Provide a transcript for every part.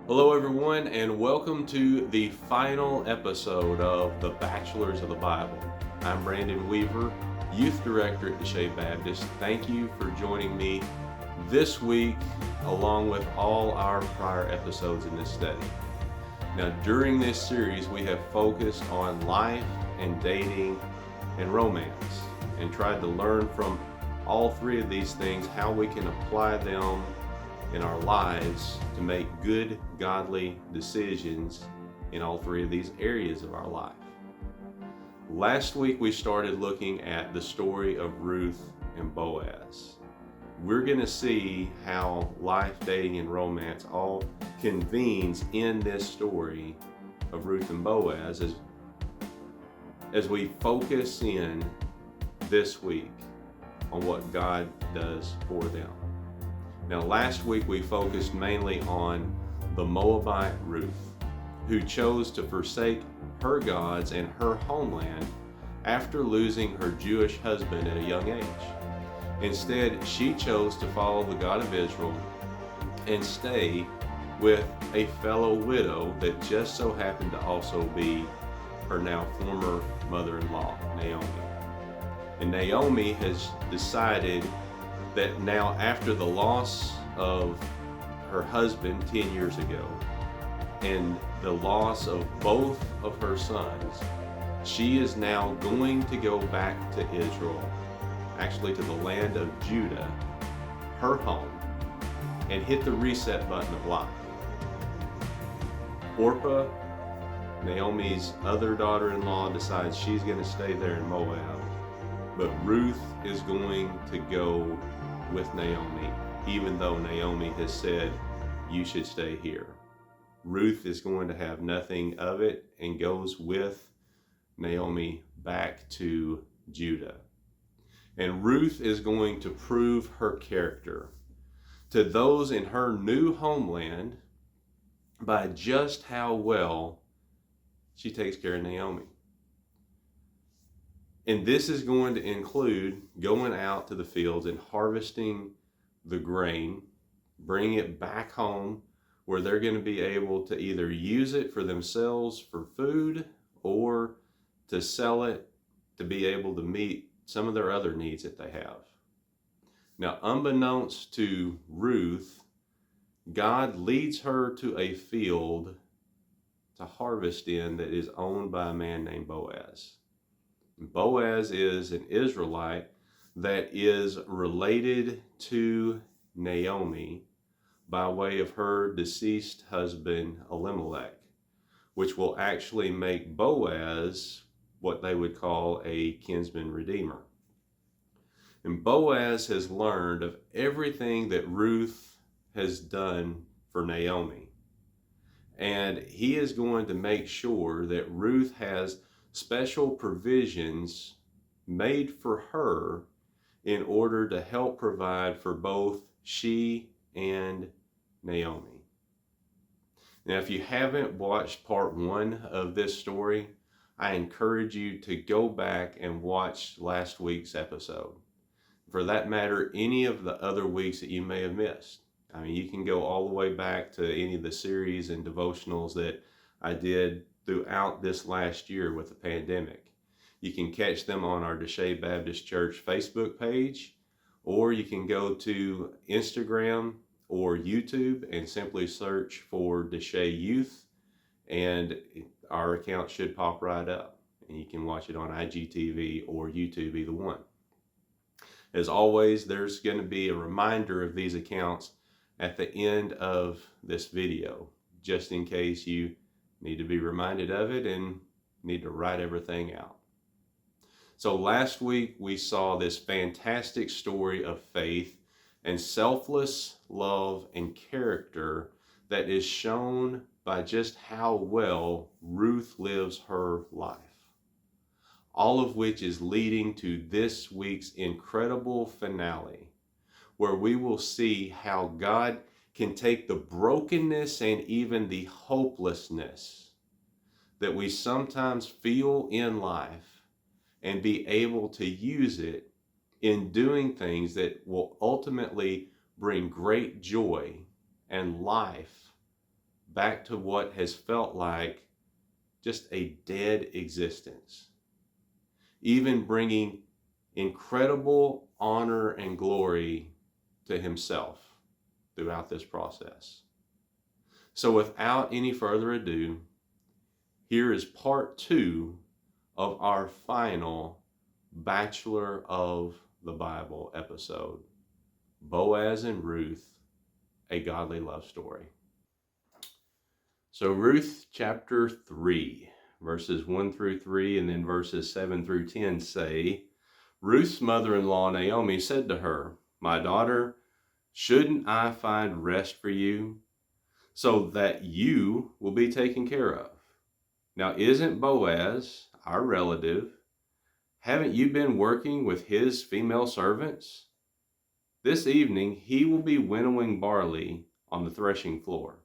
Hello, everyone, and welcome to the final episode of the Bachelors of the Bible. I'm Brandon Weaver, Youth Director at Desha Baptist. Thank you for joining me this week, along with all our prior episodes in this study. Now, during this series, we have focused on life and dating and romance and tried to learn from all three of these things how we can apply them in our lives to make good, godly decisions in all three of these areas of our life. Last week we started looking at the story of Ruth and Boaz. We're going to see how life, dating, and romance all convenes in this story of Ruth and Boaz as we focus in this week on what God does for them. Now, last week we focused mainly on the Moabite Ruth, who chose to forsake her gods and her homeland after losing her Jewish husband at a young age. Instead, she chose to follow the God of Israel and stay with a fellow widow that just so happened to also be her now former mother-in-law, Naomi. And Naomi has decided that now, after the loss of her husband 10 years ago and the loss of both of her sons, she is now going to go back to Israel, actually to the land of Judah, her home, and hit the reset button of life. Orpah, Naomi's other daughter-in-law, decides she's going to stay there in Moab, but Ruth is going to go with Naomi, even though Naomi has said, you should stay here. Ruth is going to have nothing of it and goes with Naomi back to Judah. And Ruth is going to prove her character to those in her new homeland by just how well she takes care of Naomi. And this is going to include going out to the fields and harvesting the grain, bringing it back home where they're going to be able to either use it for themselves for food or to sell it to be able to meet some of their other needs that they have. Now, unbeknownst to Ruth, God leads her to a field to harvest in that is owned by a man named Boaz. Boaz is an Israelite that is related to Naomi by way of her deceased husband Elimelech, which will actually make Boaz what they would call a kinsman redeemer. And Boaz has learned of everything that Ruth has done for Naomi. And he is going to make sure that Ruth has special provisions made for her in order to help provide for both she and Naomi. Now, if you haven't watched part one of this story, I encourage you to go back and watch last week's episode. For that matter, any of the other weeks that you may have missed. I mean, you can go all the way back to any of the series and devotionals that I did throughout this last year with the pandemic. You can catch them on our Desha Baptist Church Facebook page, or you can go to Instagram or YouTube and simply search for Desha Youth, and our account should pop right up. And you can watch it on IGTV or YouTube, either one. As always, there's going to be a reminder of these accounts at the end of this video, just in case you need to be reminded of it and need to write everything out. So last week we saw this fantastic story of faith and selfless love and character that is shown by just how well Ruth lives her life. All of which is leading to this week's incredible finale, where we will see how God can take the brokenness and even the hopelessness that we sometimes feel in life and be able to use it in doing things that will ultimately bring great joy and life back to what has felt like just a dead existence, even bringing incredible honor and glory to himself throughout this process. So without any further ado, here is part 2 of our final Bachelor of the Bible episode, Boaz and Ruth, a godly love story. So Ruth chapter 3, verses 1 through 3, and then verses 7 through 10 say, Ruth's mother-in-law Naomi said to her, "My daughter, shouldn't I find rest for you, so that you will be taken care of? Now isn't Boaz our relative? Haven't you been working with his female servants? This evening he will be winnowing barley on the threshing floor.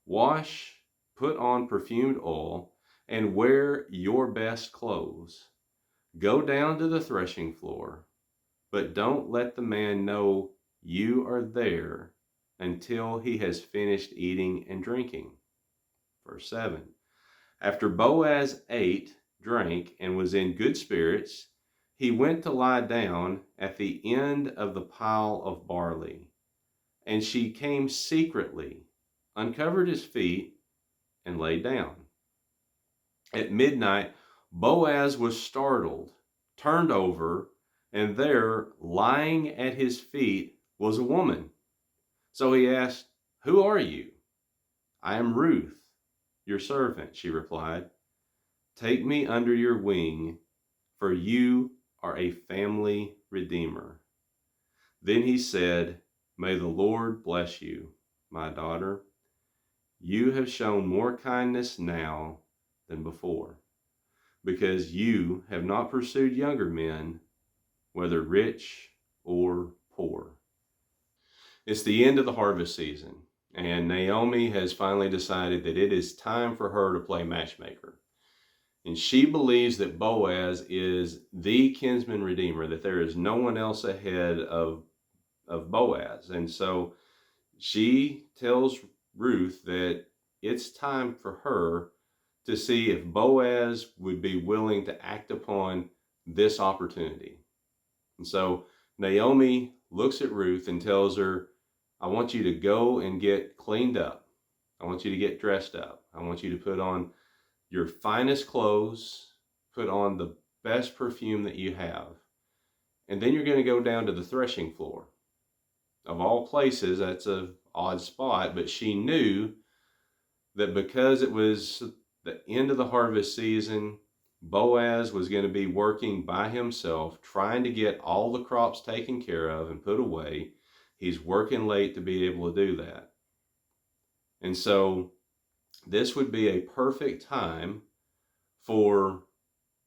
Wash, put on perfumed oil, and wear your best clothes. Go down to the threshing floor, but don't let the man know you are there until he has finished eating and drinking." Verse 7. After Boaz ate, drank, and was in good spirits, he went to lie down at the end of the pile of barley. And she came secretly, uncovered his feet, and lay down. At midnight, Boaz was startled, turned over, and there, lying at his feet, was a woman. So he asked, "Who are you?" "I am Ruth, your servant," she replied. "Take me under your wing, for you are a family redeemer." Then he said, "May the Lord bless you, my daughter. You have shown more kindness now than before, because you have not pursued younger men, whether rich or poor." It's the end of the harvest season, and Naomi has finally decided that it is time for her to play matchmaker. And she believes that Boaz is the kinsman redeemer, that there is no one else ahead of Boaz. And so she tells Ruth that it's time for her to see if Boaz would be willing to act upon this opportunity. And so Naomi looks at Ruth and tells her, "I want you to go and get cleaned up. I want you to get dressed up. I want you to put on your finest clothes, put on the best perfume that you have. And then you're going to go down to the threshing floor." Of all places, that's an odd spot, but she knew that because it was the end of the harvest season, Boaz was going to be working by himself, trying to get all the crops taken care of and put away. He's working late to be able to do that. And so this would be a perfect time for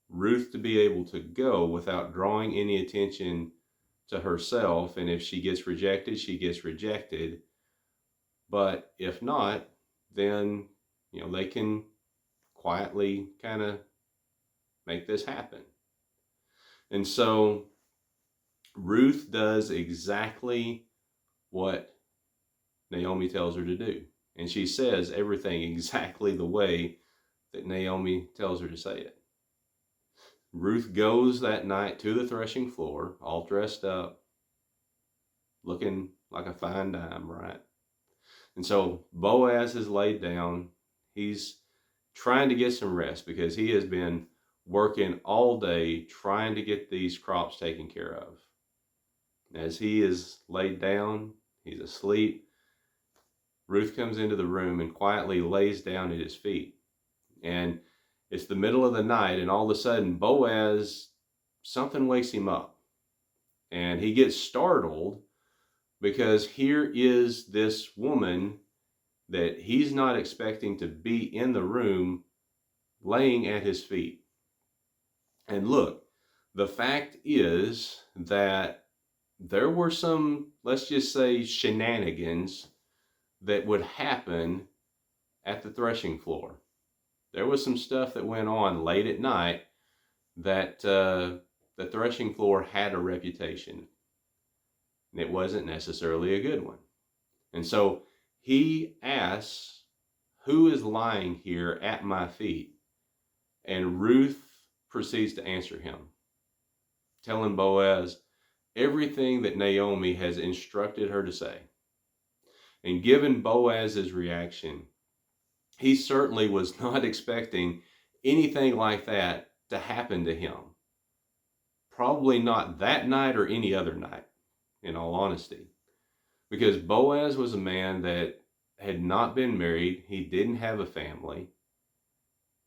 Ruth to be able to go without drawing any attention to herself. And if she gets rejected, she gets rejected. But if not, then, they can quietly kind of make this happen. And so Ruth does exactly what Naomi tells her to do. And she says everything exactly the way that Naomi tells her to say it. Ruth goes that night to the threshing floor, all dressed up, looking like a fine dime, right? And so Boaz is laid down. He's trying to get some rest because he has been working all day trying to get these crops taken care of. As he is laid down, he's asleep, Ruth comes into the room and quietly lays down at his feet. And it's the middle of the night, and all of a sudden Boaz, something wakes him up. And he gets startled because here is this woman that he's not expecting to be in the room laying at his feet. And look, the fact is that there were some, let's just say, shenanigans that would happen at the threshing floor. There was some stuff that went on late at night that the threshing floor had a reputation. And it wasn't necessarily a good one. And so he asks who is lying here at my feet? And Ruth proceeds to answer him, telling Boaz everything that Naomi has instructed her to say. And given Boaz's reaction, he certainly was not expecting anything like that to happen to him. Probably not that night or any other night, in all honesty. Because Boaz was a man that had not been married. He didn't have a family.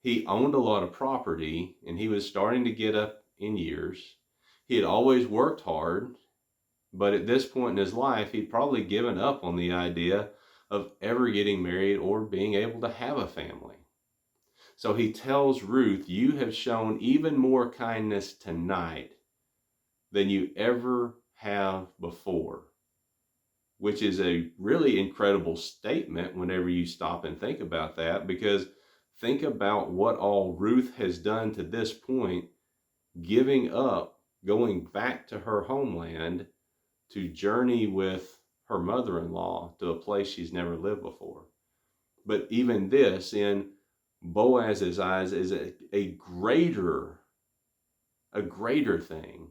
He owned a lot of property, and he was starting to get up in years. He had always worked hard, but at this point in his life, he'd probably given up on the idea of ever getting married or being able to have a family. So he tells Ruth, you have shown even more kindness tonight than you ever have before, which is a really incredible statement whenever you stop and think about that, because think about what all Ruth has done to this point, giving up, going back to her homeland to journey with her mother-in-law to a place she's never lived before. But even this, in Boaz's eyes, is a greater thing,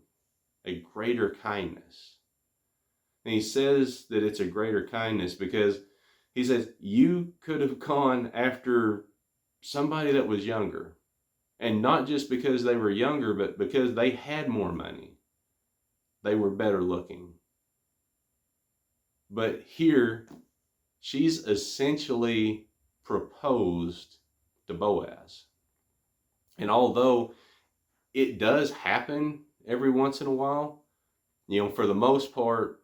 a greater kindness. And he says that it's a greater kindness because he says, you could have gone after somebody that was younger. And not just because they were younger, but because they had more money. They were better looking. But here, she's essentially proposed to Boaz. And although it does happen every once in a while, for the most part,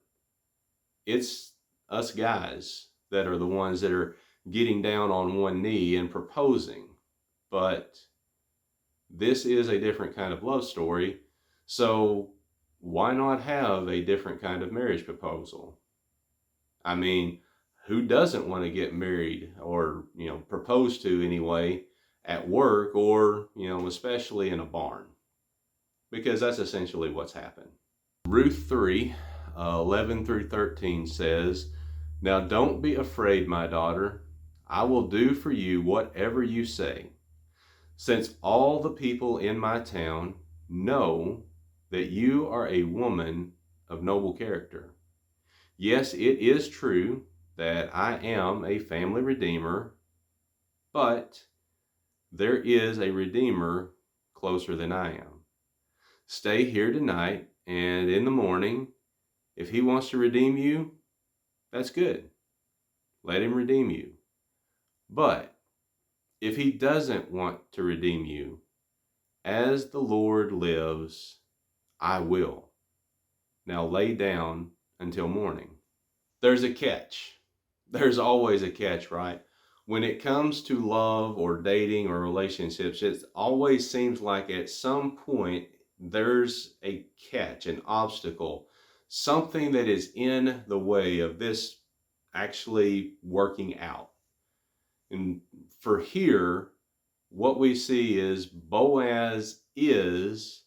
it's us guys that are the ones that are getting down on one knee and proposing. But this is a different kind of love story, so why not have a different kind of marriage proposal? I mean, who doesn't want to get married or, proposed to anyway at work or, especially in a barn? Because that's essentially what's happened. Ruth 3, 11 through 13 says, now don't be afraid, my daughter. I will do for you whatever you say. Since all the people in my town know that you are a woman of noble character. Yes, it is true that I am a family redeemer, but there is a redeemer closer than I am. Stay here tonight, and in the morning, if he wants to redeem you, that's good. Let him redeem you. But if he doesn't want to redeem you, as the Lord lives, I will. Now lay down until morning. There's a catch. There's always a catch, right? When it comes to love or dating or relationships, it always seems like at some point there's a catch, an obstacle, something that is in the way of this actually working out. And for here, what we see is Boaz is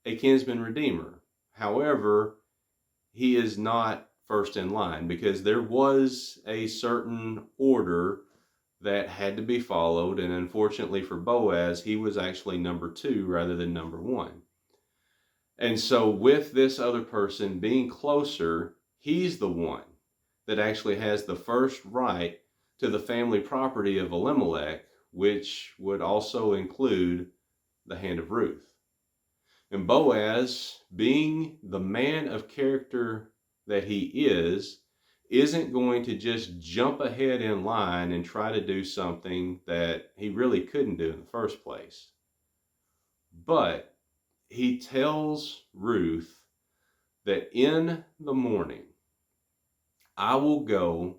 a kinsman redeemer. However, he is not first in line because there was a certain order that had to be followed. And unfortunately for Boaz, he was actually number 2 rather than number 1. And so with this other person being closer, he's the one that actually has the first right to the family property of Elimelech, which would also include the hand of Ruth. And Boaz, being the man of character that he isn't going to just jump ahead in line and try to do something that he really couldn't do in the first place. But he tells Ruth that in the morning, I will go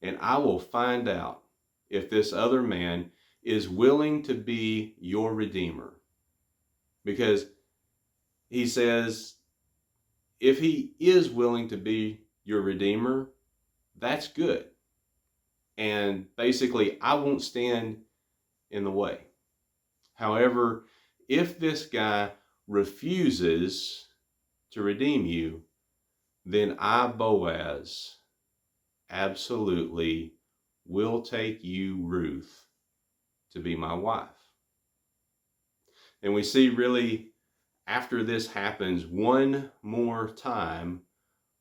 and I will find out if this other man is willing to be your redeemer. Because he says, if he is willing to be your redeemer, that's good. And basically, I won't stand in the way. However, if this guy refuses to redeem you, then I, Boaz, absolutely will take you, Ruth, to be my wife. And we see really after this happens one more time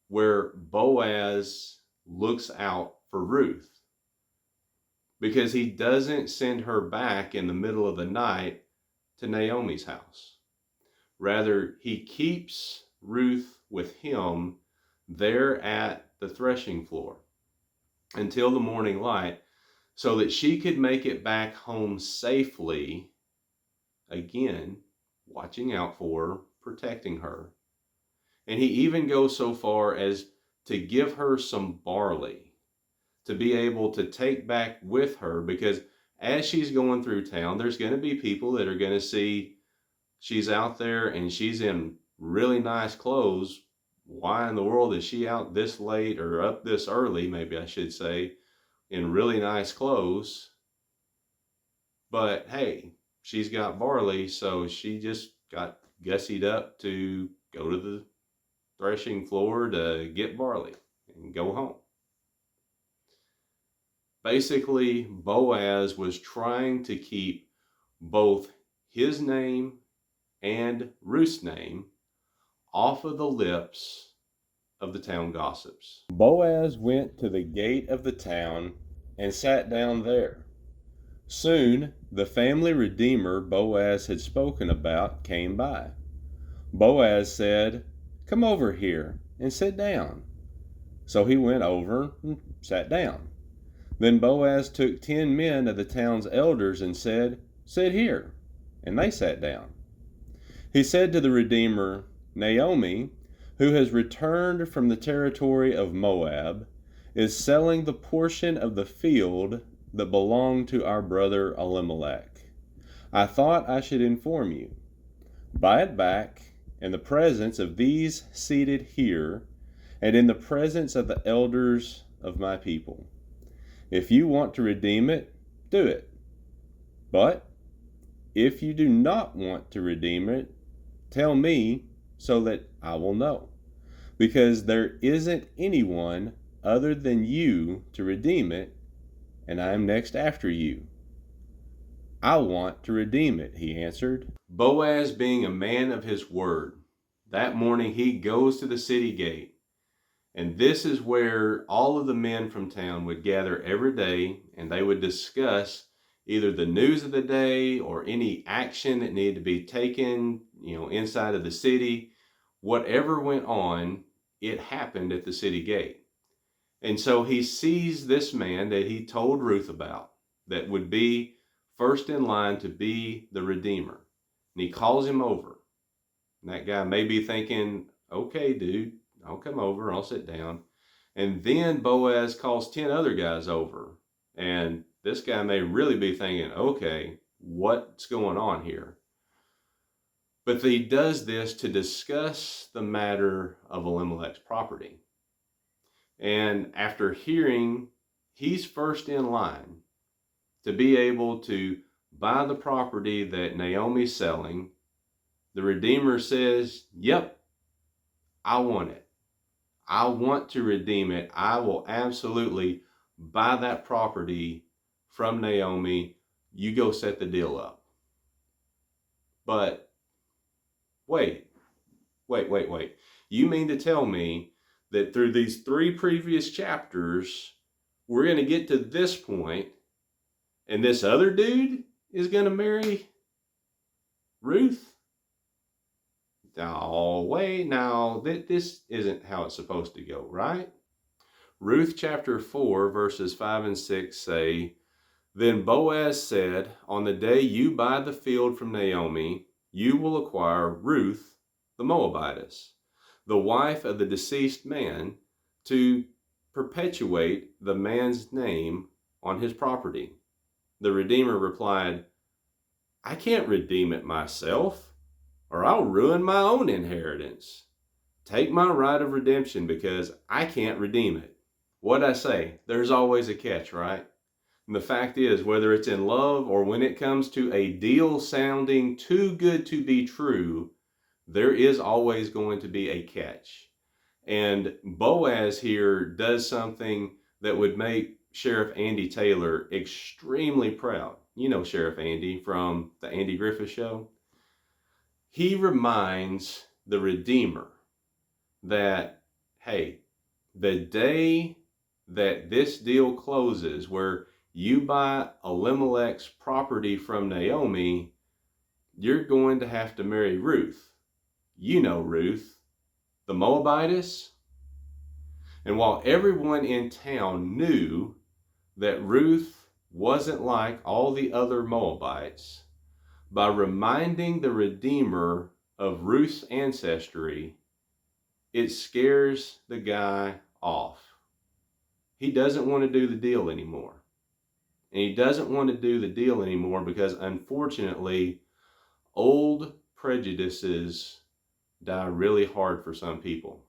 where Boaz looks out for Ruth, because he doesn't send her back in the middle of the night to Naomi's house. Rather, he keeps Ruth with him there at the threshing floor until the morning light, so that she could make it back home safely, again, watching out for her, protecting her. And he even goes so far as to give her some barley to be able to take back with her, because as she's going through town, there's going to be people that are going to see she's out there and she's in really nice clothes. Why in the world is she out this late, or up this early, maybe I should say, in really nice clothes? But hey, she's got barley, so she just got gussied up to go to the threshing floor to get barley and go home. Basically, Boaz was trying to keep both his name and Ruth's name off of the lips of the town gossips. Boaz went to the gate of the town and sat down there. Soon, the family redeemer Boaz had spoken about came by. Boaz said, "Come over here and sit down." So he went over and sat down. Then Boaz took 10 men of the town's elders and said, "Sit here." And they sat down. He said to the Redeemer, "Naomi, who has returned from the territory of Moab, is selling the portion of the field that belonged to our brother Elimelech. I thought I should inform you. Buy it back in the presence of these seated here, and in the presence of the elders of my people. If you want to redeem it, do it. But if you do not want to redeem it, tell me so that I will know, because there isn't anyone other than you to redeem it, and I am next after you." "I want to redeem it," he answered. Boaz, being a man of his word, that morning he goes to the city gate, and this is where all of the men from town would gather every day, and they would discuss either the news of the day or any action that needed to be taken, inside of the city. Whatever went on, it happened at the city gate. And so he sees this man that he told Ruth about, that would be first in line to be the Redeemer. And he calls him over. And that guy may be thinking, "Okay, dude, I'll come over, I'll sit down." And then Boaz calls 10 other guys over. And this guy may really be thinking, "Okay, what's going on here?" But he does this to discuss the matter of Elimelech's property. And after hearing he's first in line to be able to buy the property that Naomi's selling, the Redeemer says, "Yep, I want it. I want to redeem it. I will absolutely buy that property from Naomi. You go set the deal up." But wait. You mean to tell me that through these 3 previous chapters, we're going to get to this point, and this other dude is going to marry Ruth? Oh, wait, now, this isn't how it's supposed to go, right? Ruth chapter 4, verses 5 and 6 say, "Then Boaz said, on the day you buy the field from Naomi, you will acquire Ruth the Moabitess, the wife of the deceased man, to perpetuate the man's name on his property." The Redeemer replied, "I can't redeem it myself, or I'll ruin my own inheritance. Take my right of redemption, because I can't redeem it." What'd I say? There's always a catch, right? And the fact is, whether it's in love or when it comes to a deal sounding too good to be true, there is always going to be a catch. And Boaz here does something that would make Sheriff Andy Taylor extremely proud. You know Sheriff Andy from the Andy Griffith Show. He reminds the Redeemer that, hey, the day that this deal closes, where you buy Elimelech's property from Naomi, you're going to have to marry Ruth. You know Ruth, the Moabitess. And while everyone in town knew that Ruth wasn't like all the other Moabites, by reminding the Redeemer of Ruth's ancestry, it scares the guy off. He doesn't want to do the deal anymore. And he doesn't want to do the deal anymore because, unfortunately, old prejudices die really hard for some people.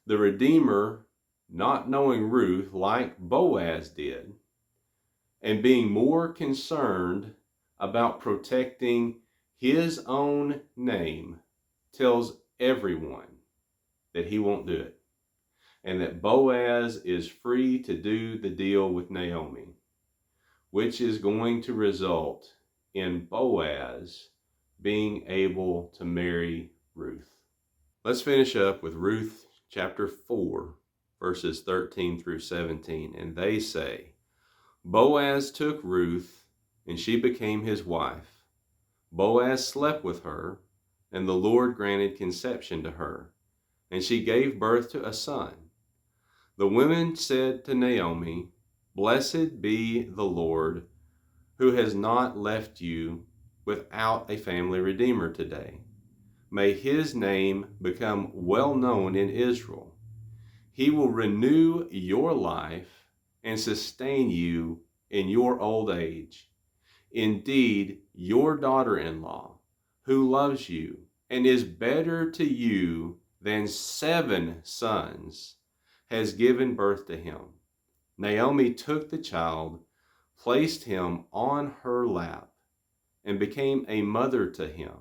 The Redeemer, not knowing Ruth like Boaz did, and being more concerned about protecting his own name, tells everyone that he won't do it, and that Boaz is free to do the deal with Naomi, which is going to result in Boaz being able to marry Ruth. Let's finish up with Ruth chapter 4, verses 13 through 17. And they say, Boaz took Ruth, and she became his wife. Boaz slept with her, and the Lord granted conception to her, and she gave birth to a son. The women said to Naomi, Blessed be the Lord, who has not left you without a family redeemer today. May his name become well known in Israel. He will renew your life and sustain you in your old age. Indeed, your daughter-in-law, who loves you and is better to you than 7 sons, has given birth to him. Naomi took the child, placed him on her lap, and became a mother to him.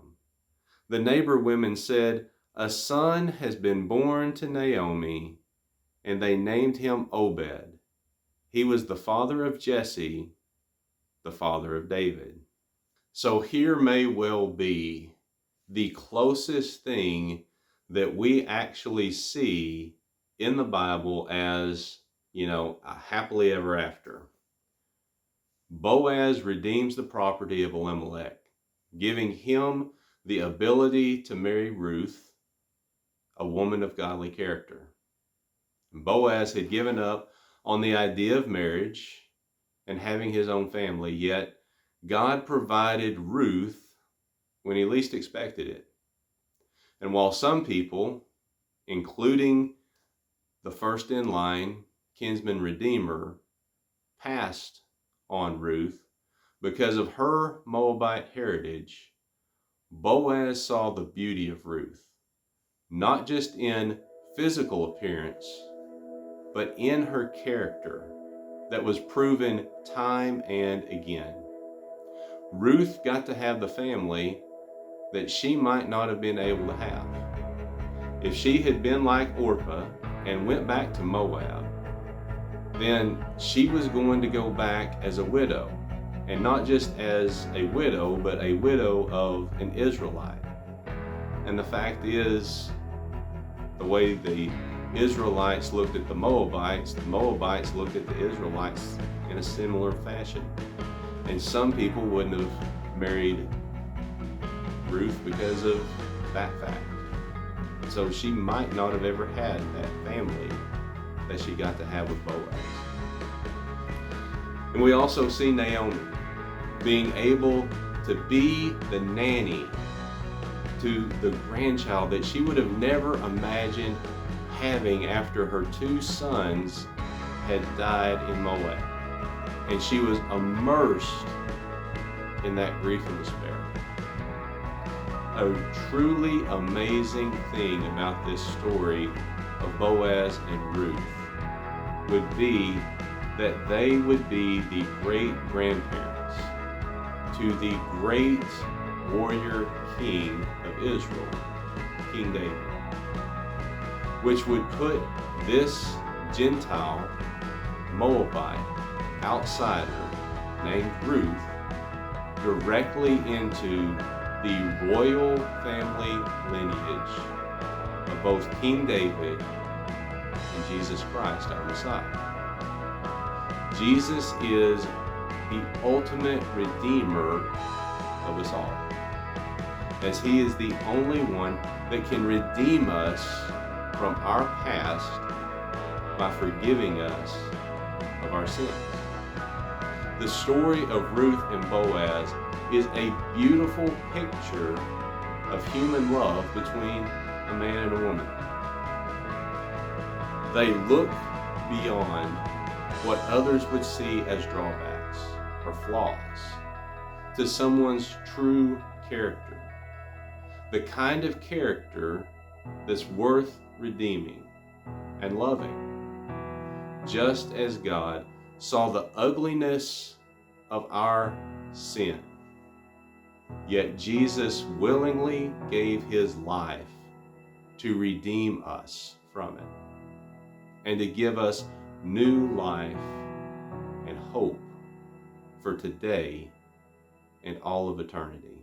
The neighbor women said, A son has been born to Naomi, and they named him Obed. He was the father of Jesse, the father of David. So here may well be the closest thing that we actually see in the Bible as, a happily ever after. Boaz redeems the property of Elimelech, giving him the ability to marry Ruth, a woman of godly character. Boaz had given up on the idea of marriage and having his own family, yet God provided Ruth when he least expected it. And while some people, including the first in line, kinsman redeemer, passed on Ruth because of her Moabite heritage, Boaz saw the beauty of Ruth, not just in physical appearance, but in her character that was proven time and again. Ruth got to have the family that she might not have been able to have. If she had been like Orpah and went back to Moab, then she was going to go back as a widow, and not just as a widow, but a widow of an Israelite. And the fact is, the way the Israelites looked at the Moabites looked at the Israelites in a similar fashion. And some people wouldn't have married Ruth because of that fact. So she might not have ever had that family that she got to have with Boaz. And we also see Naomi being able to be the nanny to the grandchild that she would have never imagined having after her 2 sons had died in Moab. And she was immersed in that grief and despair. A truly amazing thing about this story of Boaz and Ruth would be that they would be the great-grandparents to the great warrior king of Israel, King David, which would put this Gentile Moabite outsider named Ruth directly into the royal family lineage of both King David and Jesus Christ, our Messiah. Jesus is the ultimate redeemer of us all, as he is the only one that can redeem us from our past by forgiving us of our sins. The story of Ruth and Boaz is a beautiful picture of human love between a man and a woman. They look beyond what others would see as drawbacks or flaws to someone's true character, the kind of character that's worth redeeming and loving, just as God saw the ugliness of our sin, yet Jesus willingly gave his life to redeem us from it and to give us new life and hope for today and all of eternity.